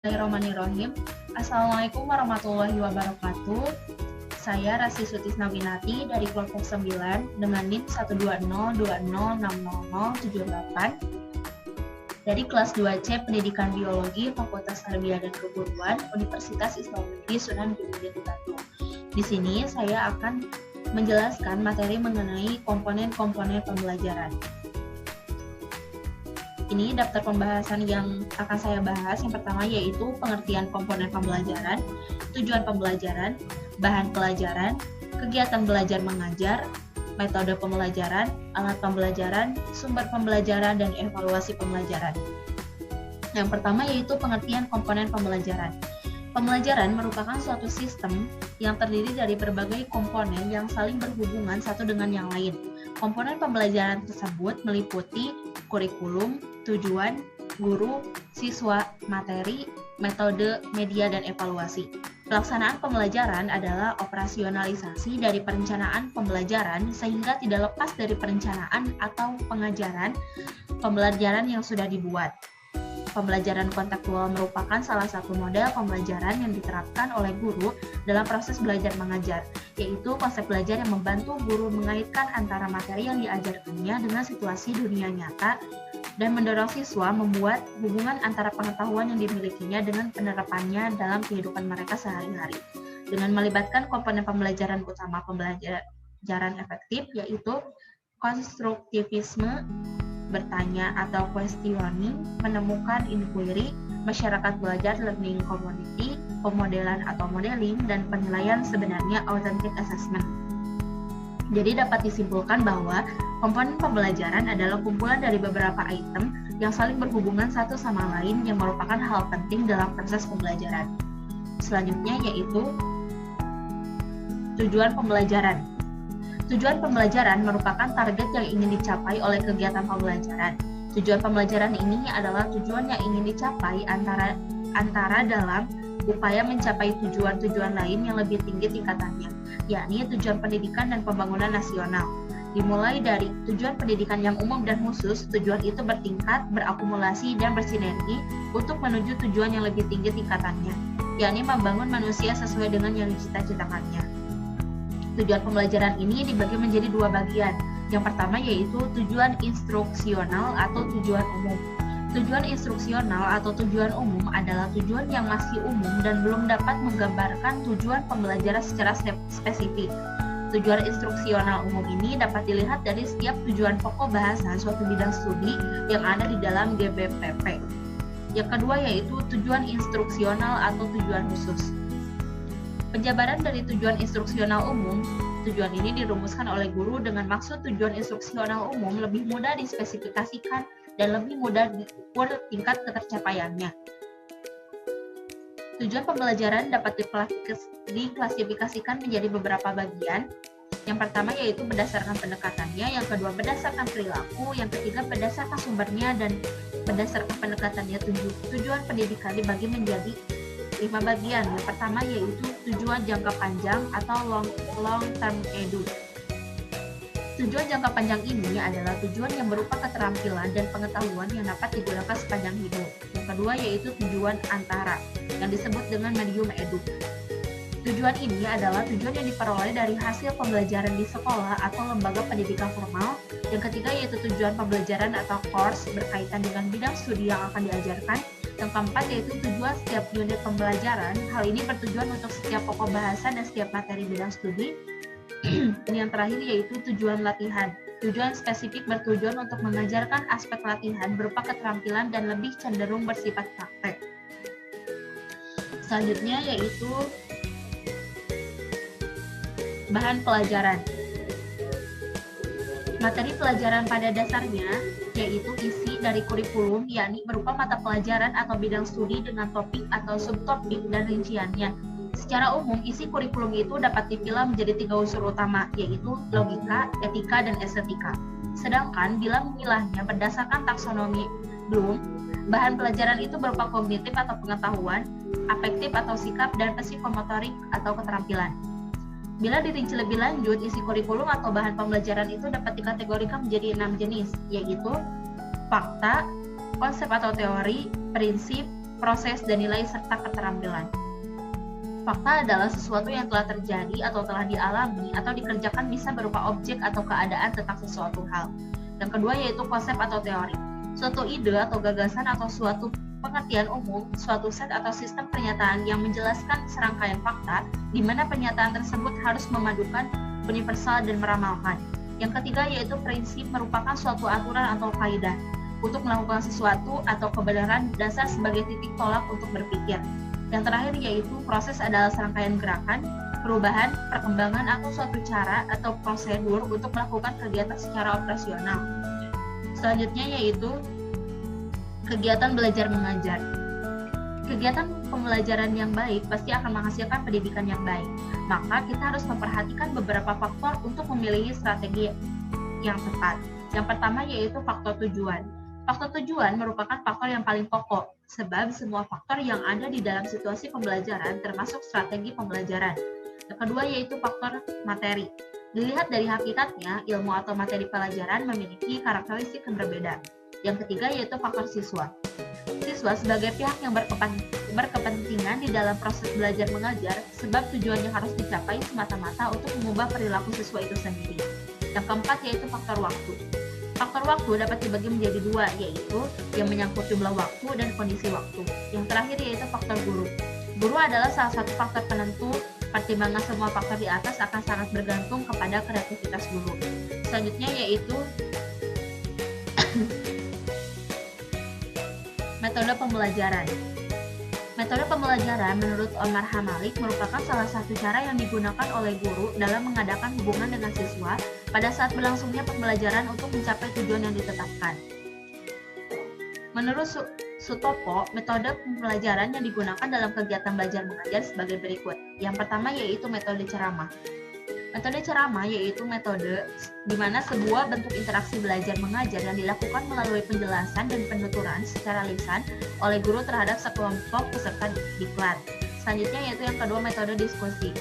Bismillahirrahmanirrahim. Assalamualaikum warahmatullahi wabarakatuh. Saya Rasi Sutisna Winati dari kelompok 9 dengan NIM 12020600078 dari kelas 2C Pendidikan Biologi Fakultas Tarbiyah dan Keguruan Universitas Islam Negeri Sunan Gunung Jati Bandung. Di sini saya akan menjelaskan materi mengenai komponen-komponen pembelajaran. Ini daftar pembahasan yang akan saya bahas. Yang pertama yaitu pengertian komponen pembelajaran, tujuan pembelajaran, bahan pelajaran, kegiatan belajar mengajar, metode pembelajaran, alat pembelajaran, sumber pembelajaran, dan evaluasi pembelajaran. Yang pertama yaitu pengertian komponen pembelajaran. Pembelajaran merupakan suatu sistem yang terdiri dari berbagai komponen yang saling berhubungan satu dengan yang lain. Komponen pembelajaran tersebut meliputi kurikulum, tujuan, guru, siswa, materi, metode, media, dan evaluasi. Pelaksanaan pembelajaran adalah operasionalisasi dari perencanaan pembelajaran sehingga tidak lepas dari perencanaan atau pengajaran pembelajaran yang sudah dibuat. Pembelajaran kontekstual merupakan salah satu model pembelajaran yang diterapkan oleh guru dalam proses belajar mengajar, yaitu konsep belajar yang membantu guru mengaitkan antara materi yang diajarkannya dengan situasi dunia nyata dan mendorong siswa membuat hubungan antara pengetahuan yang dimilikinya dengan penerapannya dalam kehidupan mereka sehari-hari. Dengan melibatkan komponen pembelajaran utama pembelajaran efektif, yaitu konstruktivisme, bertanya atau questioning, menemukan inquiry, masyarakat belajar learning community, pemodelan atau modeling, dan penilaian sebenarnya authentic assessment. Jadi dapat disimpulkan bahwa komponen pembelajaran adalah kumpulan dari beberapa item yang saling berhubungan satu sama lain yang merupakan hal penting dalam proses pembelajaran. Selanjutnya yaitu tujuan pembelajaran. Tujuan pembelajaran merupakan target yang ingin dicapai oleh kegiatan pembelajaran. Tujuan pembelajaran ini adalah tujuan yang ingin dicapai antara dalam upaya mencapai tujuan-tujuan lain yang lebih tinggi tingkatannya, yakni tujuan pendidikan dan pembangunan nasional. Dimulai dari tujuan pendidikan yang umum dan khusus, tujuan itu bertingkat, berakumulasi, dan bersinergi untuk menuju tujuan yang lebih tinggi tingkatannya, yakni membangun manusia sesuai dengan yang dicita-citakannya. Tujuan pembelajaran ini dibagi menjadi dua bagian. Yang pertama yaitu tujuan instruksional atau tujuan umum. Tujuan instruksional atau tujuan umum adalah tujuan yang masih umum dan belum dapat menggambarkan tujuan pembelajaran secara spesifik. Tujuan instruksional umum ini dapat dilihat dari setiap tujuan pokok bahasan suatu bidang studi yang ada di dalam GBPP. Yang kedua yaitu tujuan instruksional atau tujuan khusus. Penjabaran dari tujuan instruksional umum, tujuan ini dirumuskan oleh guru dengan maksud tujuan instruksional umum lebih mudah dispesifikasikan dan lebih mudah diukur tingkat ketercapaiannya. Tujuan pembelajaran dapat diklasifikasikan menjadi beberapa bagian. Yang pertama yaitu berdasarkan pendekatannya, yang kedua berdasarkan perilaku, yang ketiga berdasarkan sumbernya, dan berdasarkan pendekatannya tujuan pendidikan dibagi menjadi 5 bagian. Yang pertama yaitu tujuan jangka panjang atau long term edu. Tujuan jangka panjang ini adalah tujuan yang berupa keterampilan dan pengetahuan yang dapat digunakan sepanjang hidup. Yang kedua yaitu tujuan antara yang disebut dengan medium edu. Tujuan ini adalah tujuan yang diperoleh dari hasil pembelajaran di sekolah atau lembaga pendidikan formal. Yang ketiga yaitu tujuan pembelajaran atau course berkaitan dengan bidang studi yang akan diajarkan. Yang keempat yaitu tujuan setiap unit pembelajaran. Hal ini bertujuan untuk setiap pokok bahasan dan setiap materi bidang studi. Dan yang terakhir yaitu tujuan latihan. Tujuan spesifik bertujuan untuk mengajarkan aspek latihan berupa keterampilan dan lebih cenderung bersifat praktek. Selanjutnya yaitu bahan pelajaran. Materi pelajaran pada dasarnya yaitu isi dari kurikulum, yakni berupa mata pelajaran atau bidang studi dengan topik atau subtopik dan rinciannya. Secara umum, isi kurikulum itu dapat dipilah menjadi 3 unsur utama, yaitu logika, etika, dan estetika. Sedangkan bila memilahnya berdasarkan taksonomi Bloom, bahan pelajaran itu berupa kognitif atau pengetahuan, afektif atau sikap, dan psikomotorik atau keterampilan. Bila dirinci lebih lanjut, isi kurikulum atau bahan pembelajaran itu dapat dikategorikan menjadi 6 jenis, yaitu fakta, konsep atau teori, prinsip, proses, dan nilai serta keterampilan. Fakta adalah sesuatu yang telah terjadi atau telah dialami atau dikerjakan bisa berupa objek atau keadaan tentang sesuatu hal. Yang kedua yaitu konsep atau teori. Suatu ide atau gagasan atau suatu pengertian umum, suatu set atau sistem pernyataan yang menjelaskan serangkaian fakta, di mana pernyataan tersebut harus memadukan, universal, dan meramalkan. Yang ketiga yaitu prinsip merupakan suatu aturan atau kaidah untuk melakukan sesuatu atau kebenaran dasar sebagai titik tolak untuk berpikir. Yang terakhir yaitu proses adalah serangkaian gerakan, perubahan, perkembangan atau suatu cara atau prosedur untuk melakukan kegiatan secara operasional. Selanjutnya yaitu kegiatan belajar mengajar. Kegiatan pembelajaran yang baik pasti akan menghasilkan pendidikan yang baik. Maka kita harus memperhatikan beberapa faktor untuk memilih strategi yang tepat. Yang pertama yaitu faktor tujuan. Faktor tujuan merupakan faktor yang paling pokok, sebab semua faktor yang ada di dalam situasi pembelajaran termasuk strategi pembelajaran. Yang kedua yaitu faktor materi. Dilihat dari hakikatnya, ilmu atau materi pelajaran memiliki karakteristik yang berbeda. Yang ketiga yaitu faktor siswa. Siswa sebagai pihak yang berkepentingan di dalam proses belajar mengajar, sebab tujuannya harus dicapai semata-mata untuk mengubah perilaku siswa itu sendiri. Yang keempat yaitu faktor waktu. Faktor waktu dapat dibagi menjadi dua, yaitu yang menyangkut jumlah waktu dan kondisi waktu. Yang terakhir yaitu faktor guru. Guru adalah salah satu faktor penentu. Pertimbangan semua faktor di atas akan sangat bergantung kepada kreativitas guru. Selanjutnya yaitu metode pembelajaran. Metode pembelajaran menurut Omar Hamalik merupakan salah satu cara yang digunakan oleh guru dalam mengadakan hubungan dengan siswa pada saat berlangsungnya pembelajaran untuk mencapai tujuan yang ditetapkan. Menurut Sutopo, metode pembelajaran yang digunakan dalam kegiatan belajar mengajar sebagai berikut. Yang pertama yaitu metode ceramah. Metode ceramah yaitu metode di mana sebuah bentuk interaksi belajar mengajar yang dilakukan melalui penjelasan dan penuturan secara lisan oleh guru terhadap sekelompok peserta diklat. Selanjutnya yaitu yang kedua metode diskusi.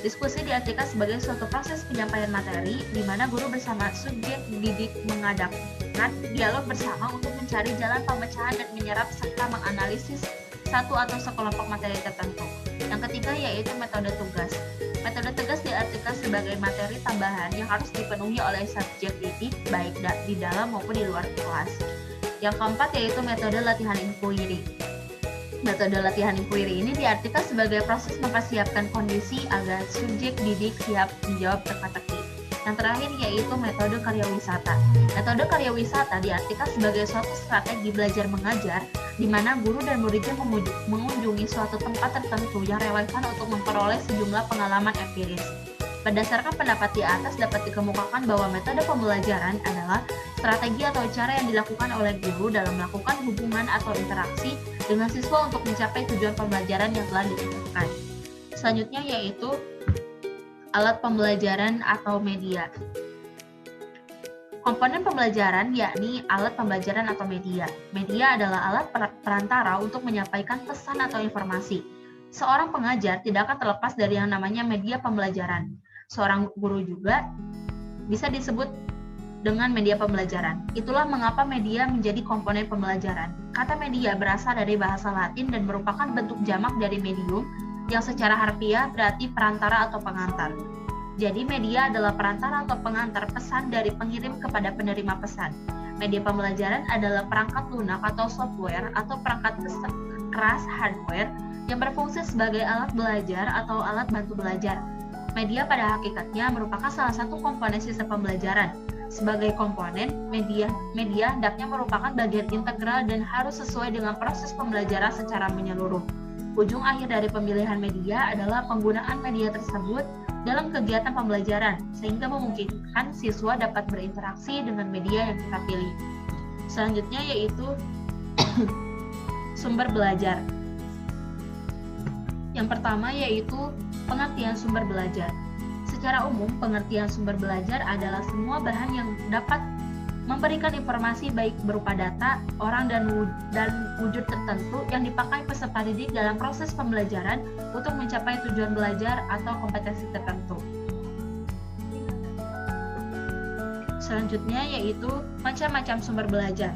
Diskusi diartikan sebagai suatu proses penyampaian materi di mana guru bersama subjek didik mengadakan dialog bersama untuk mencari jalan pemecahan dan menyerap serta menganalisis satu atau sekelompok materi tertentu. Yang ketiga yaitu metode tugas. Metode tugas diartikan sebagai materi tambahan yang harus dipenuhi oleh subjek didik baik di dalam maupun di luar kelas. Yang keempat yaitu metode latihan inquiry. Metode latihan inquiry ini diartikan sebagai proses mempersiapkan kondisi agar subjek didik siap menjawab teka-teki. Yang terakhir yaitu metode karya wisata. Metode karya wisata diartikan sebagai suatu strategi belajar mengajar di mana guru dan muridnya mengunjungi suatu tempat tertentu yang relevan untuk memperoleh sejumlah pengalaman empiris. Berdasarkan pendapat di atas dapat dikemukakan bahwa metode pembelajaran adalah strategi atau cara yang dilakukan oleh guru dalam melakukan hubungan atau interaksi dengan siswa untuk mencapai tujuan pembelajaran yang telah ditentukan. Selanjutnya yaitu alat pembelajaran atau media. Komponen pembelajaran yakni alat pembelajaran atau media. Media adalah alat perantara untuk menyampaikan pesan atau informasi. Seorang pengajar tidak akan terlepas dari yang namanya media pembelajaran. Seorang guru juga bisa disebut dengan media pembelajaran. Itulah mengapa media menjadi komponen pembelajaran. Kata media berasal dari bahasa Latin dan merupakan bentuk jamak dari medium yang secara harfiah berarti perantara atau pengantar. Jadi media adalah perantara atau pengantar pesan dari pengirim kepada penerima pesan. Media pembelajaran adalah perangkat lunak atau software atau perangkat keras hardware yang berfungsi sebagai alat belajar atau alat bantu belajar. Media pada hakikatnya merupakan salah satu komponen sistem pembelajaran. Sebagai komponen, media hendaknya merupakan bagian integral dan harus sesuai dengan proses pembelajaran secara menyeluruh. Ujung akhir dari pemilihan media adalah penggunaan media tersebut dalam kegiatan pembelajaran, sehingga memungkinkan siswa dapat berinteraksi dengan media yang kita pilih. Selanjutnya yaitu sumber belajar. Yang pertama yaitu pengertian sumber belajar. Secara umum, pengertian sumber belajar adalah semua bahan yang dapat memberikan informasi baik berupa data, orang, dan wujud tertentu yang dipakai peserta didik dalam proses pembelajaran untuk mencapai tujuan belajar atau kompetensi tertentu. Selanjutnya yaitu macam-macam sumber belajar.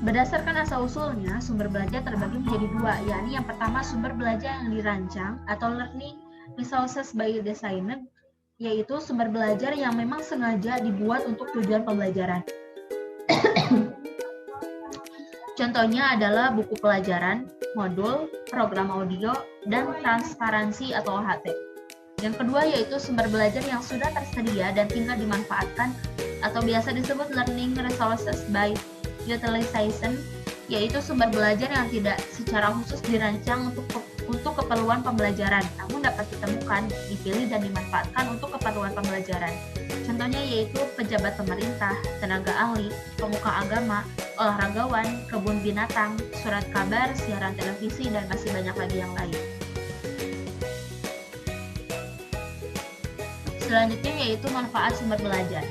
Berdasarkan asal-usulnya, sumber belajar terbagi menjadi dua, yakni yang pertama sumber belajar yang dirancang atau learning resources by design, yaitu sumber belajar yang memang sengaja dibuat untuk tujuan pembelajaran. Contohnya adalah buku pelajaran, modul, program audio, dan transparansi atau OHT. Yang kedua yaitu sumber belajar yang sudah tersedia dan tinggal dimanfaatkan atau biasa disebut learning resources by utilization, yaitu sumber belajar yang tidak secara khusus dirancang untuk keperluan pembelajaran, namun dapat ditemukan, dipilih, dan dimanfaatkan untuk keperluan pembelajaran. Contohnya yaitu pejabat pemerintah, tenaga ahli, pemuka agama, olahragawan, kebun binatang, surat kabar, siaran televisi, dan masih banyak lagi yang lain. Selanjutnya yaitu manfaat sumber belajar.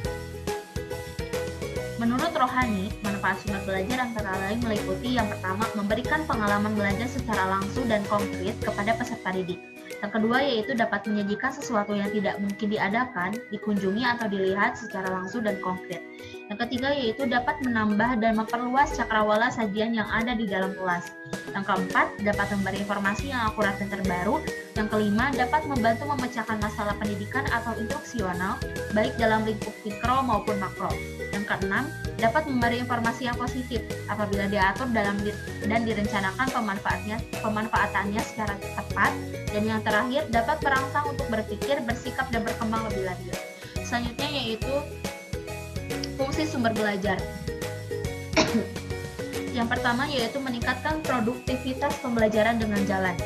Menurut Rohani, manfaat sumber belajar antara lain meliputi yang pertama, memberikan pengalaman belajar secara langsung dan konkret kepada peserta didik. Yang kedua yaitu dapat menyajikan sesuatu yang tidak mungkin diadakan, dikunjungi atau dilihat secara langsung dan konkret. Yang ketiga yaitu dapat menambah dan memperluas cakrawala sajian yang ada di dalam kelas. Yang keempat, dapat memberi informasi yang akurat dan terbaru. Yang kelima, dapat membantu memecahkan masalah pendidikan atau instruksional, baik dalam lingkup mikro maupun makro. Yang keenam, dapat memberi informasi yang positif apabila diatur dan direncanakan pemanfaatannya secara tepat. Dan yang terakhir, dapat merangsang untuk berpikir, bersikap, dan berkembang lebih lanjut. Selanjutnya yaitu fungsi sumber belajar. Yang pertama yaitu meningkatkan produktivitas pembelajaran dengan jalan.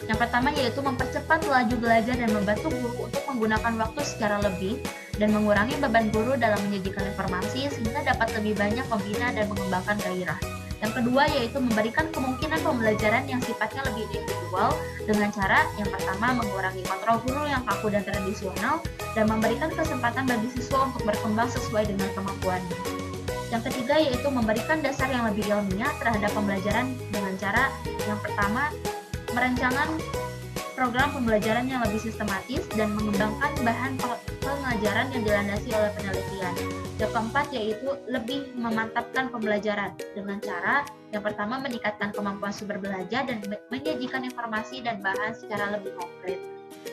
Yang pertama yaitu mempercepat laju belajar dan membantu guru untuk menggunakan waktu secara lebih dan mengurangi beban guru dalam menyajikan informasi sehingga dapat lebih banyak membina dan mengembangkan gairah. Yang kedua yaitu memberikan kemungkinan pembelajaran yang sifatnya lebih individual dengan cara yang pertama mengurangi kontrol guru yang kaku dan tradisional dan memberikan kesempatan bagi siswa untuk berkembang sesuai dengan kemampuannya. Yang ketiga yaitu memberikan dasar yang lebih ilmiah terhadap pembelajaran dengan cara yang pertama merencanakan program pembelajaran yang lebih sistematis dan mengembangkan bahan pengajaran yang dilandasi oleh penelitian. Yang keempat yaitu lebih memantapkan pembelajaran dengan cara yang pertama meningkatkan kemampuan sumber belajar dan menyajikan informasi dan bahan secara lebih konkret.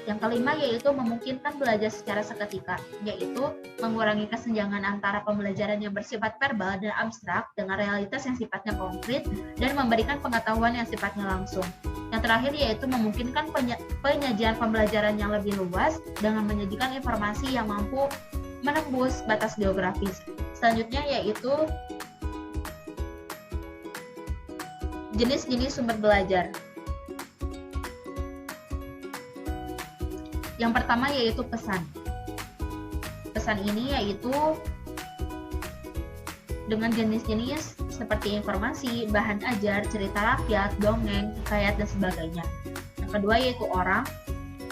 Yang kelima yaitu memungkinkan belajar secara seketika, yaitu mengurangi kesenjangan antara pembelajaran yang bersifat verbal dan abstrak dengan realitas yang sifatnya konkret dan memberikan pengetahuan yang sifatnya langsung. Yang terakhir yaitu memungkinkan penyajian pembelajaran yang lebih luas dengan menyajikan informasi yang mampu menembus batas geografis. Selanjutnya yaitu jenis-jenis sumber belajar. Yang pertama yaitu pesan. Pesan ini yaitu dengan jenis-jenis seperti informasi, bahan ajar, cerita rakyat, dongeng, hikayat, dan sebagainya. Yang kedua yaitu orang,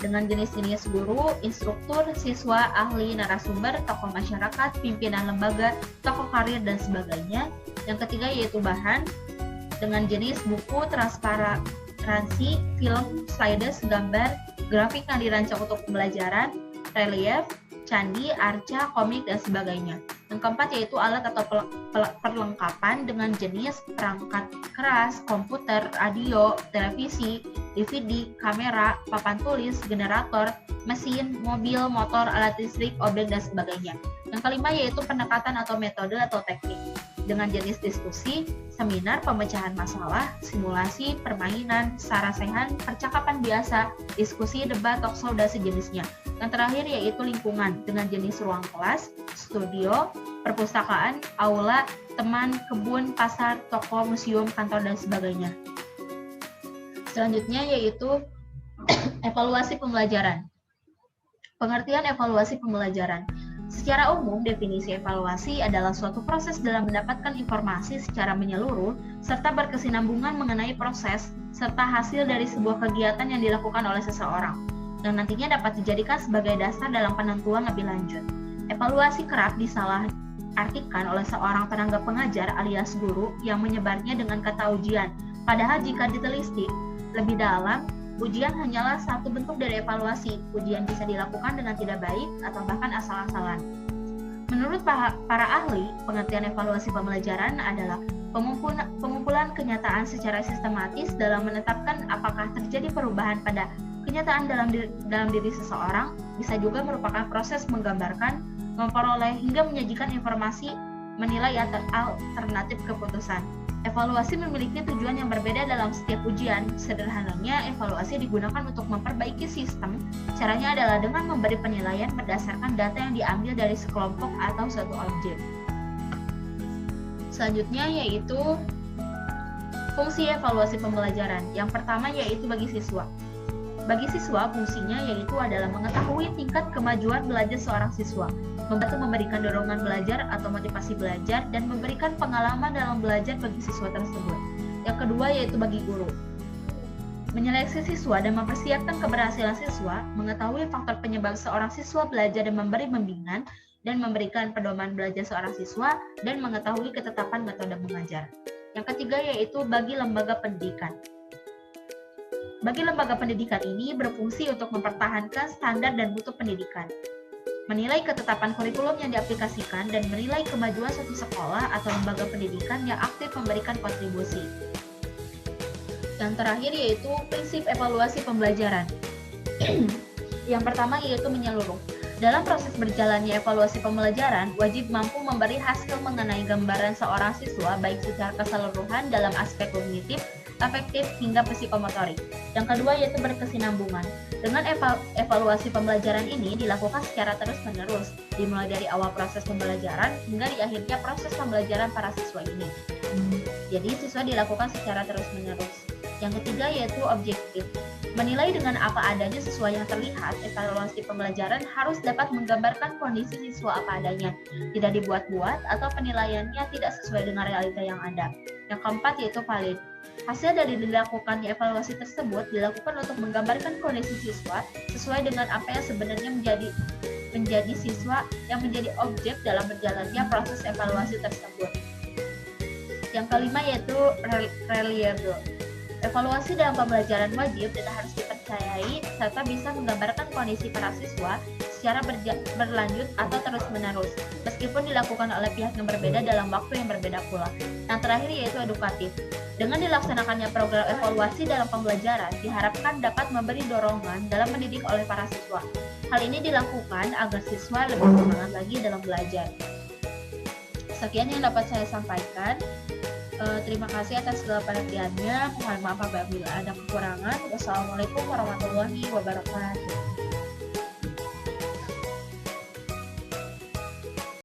dengan jenis-jenis guru, instruktur, siswa, ahli, narasumber, tokoh masyarakat, pimpinan lembaga, tokoh karir, dan sebagainya. Yang ketiga yaitu bahan, dengan jenis buku, transparansi, film, slides, gambar, grafik yang dirancang untuk pembelajaran, relief, candi, arca, komik, dan sebagainya. Yang keempat yaitu alat atau perlengkapan dengan jenis perangkat keras, komputer, radio, televisi, DVD, kamera, papan tulis, generator, mesin, mobil, motor, alat listrik, objek, dan sebagainya. Yang kelima yaitu pendekatan atau metode atau teknik dengan jenis diskusi, seminar, pemecahan masalah, simulasi, permainan, sarasehan, percakapan biasa, diskusi, debat, talkshow, dan sejenisnya. Yang terakhir yaitu lingkungan dengan jenis ruang kelas, studio, perpustakaan, aula, teman, kebun, pasar, toko, museum, kantor, dan sebagainya. Selanjutnya yaitu evaluasi pembelajaran. Pengertian evaluasi pembelajaran. Secara umum, definisi evaluasi adalah suatu proses dalam mendapatkan informasi secara menyeluruh serta berkesinambungan mengenai proses serta hasil dari sebuah kegiatan yang dilakukan oleh seseorang, yang nantinya dapat dijadikan sebagai dasar dalam penentuan lebih lanjut. Evaluasi kerap disalahartikan oleh seorang tenaga pengajar alias guru yang menyebarnya dengan kata ujian, padahal jika ditelisik lebih dalam, ujian hanyalah satu bentuk dari evaluasi. Ujian bisa dilakukan dengan tidak baik atau bahkan asal-asalan. Menurut para ahli, pengertian evaluasi pembelajaran adalah Pengumpulan kenyataan secara sistematis dalam menetapkan apakah terjadi perubahan pada kenyataan dalam diri seseorang bisa juga merupakan proses menggambarkan, memperoleh hingga menyajikan informasi, menilai alternatif keputusan. Evaluasi memiliki tujuan yang berbeda dalam setiap ujian. Sederhananya, evaluasi digunakan untuk memperbaiki sistem. Caranya adalah dengan memberi penilaian berdasarkan data yang diambil dari sekelompok atau suatu objek. Selanjutnya yaitu fungsi evaluasi pembelajaran. Yang pertama yaitu bagi siswa. Bagi siswa, fungsinya yaitu adalah mengetahui tingkat kemajuan belajar seorang siswa, membantu memberikan dorongan belajar atau motivasi belajar, dan memberikan pengalaman dalam belajar bagi siswa tersebut. Yang kedua yaitu bagi guru. Menyeleksi siswa dan mempersiapkan keberhasilan siswa, mengetahui faktor penyebab seorang siswa belajar dan memberi bimbingan, dan memberikan pedoman belajar seorang siswa, dan mengetahui ketetapan metode mengajar. Yang ketiga yaitu bagi lembaga pendidikan. Bagi lembaga pendidikan ini berfungsi untuk mempertahankan standar dan mutu pendidikan, menilai ketetapan kurikulum yang diaplikasikan, dan menilai kemajuan suatu sekolah atau lembaga pendidikan yang aktif memberikan kontribusi. Yang terakhir yaitu prinsip evaluasi pembelajaran. Yang pertama yaitu menyeluruh. Dalam proses berjalannya evaluasi pembelajaran, wajib mampu memberi hasil mengenai gambaran seorang siswa baik secara keseluruhan dalam aspek kognitif, afektif, hingga psikomotorik. Yang kedua yaitu berkesinambungan. Dengan evaluasi pembelajaran ini dilakukan secara terus-menerus, dimulai dari awal proses pembelajaran hingga di akhirnya proses pembelajaran para siswa ini. Jadi siswa dilakukan secara terus-menerus. Yang ketiga yaitu objektif. Menilai dengan apa adanya siswa yang terlihat, evaluasi pembelajaran harus dapat menggambarkan kondisi siswa apa adanya, tidak dibuat-buat atau penilaiannya tidak sesuai dengan realita yang ada. Yang keempat yaitu valid. Hasil dari dilakukannya evaluasi tersebut dilakukan untuk menggambarkan kondisi siswa sesuai dengan apa yang sebenarnya menjadi siswa yang menjadi objek dalam berjalannya proses evaluasi tersebut. Yang kelima yaitu reliable. Evaluasi dalam pembelajaran wajib dan harus dipercayai serta bisa menggambarkan kondisi para siswa secara berlanjut atau terus-menerus, meskipun dilakukan oleh pihak yang berbeda dalam waktu yang berbeda pula. Yang terakhir yaitu edukatif. Dengan dilaksanakannya program evaluasi dalam pembelajaran, diharapkan dapat memberi dorongan dalam mendidik oleh para siswa. Hal ini dilakukan agar siswa lebih semangat lagi dalam belajar. Sekian yang dapat saya sampaikan. Terima kasih atas segala perhatiannya. Mohon maaf apabila ada kekurangan. Wassalamualaikum warahmatullahi wabarakatuh.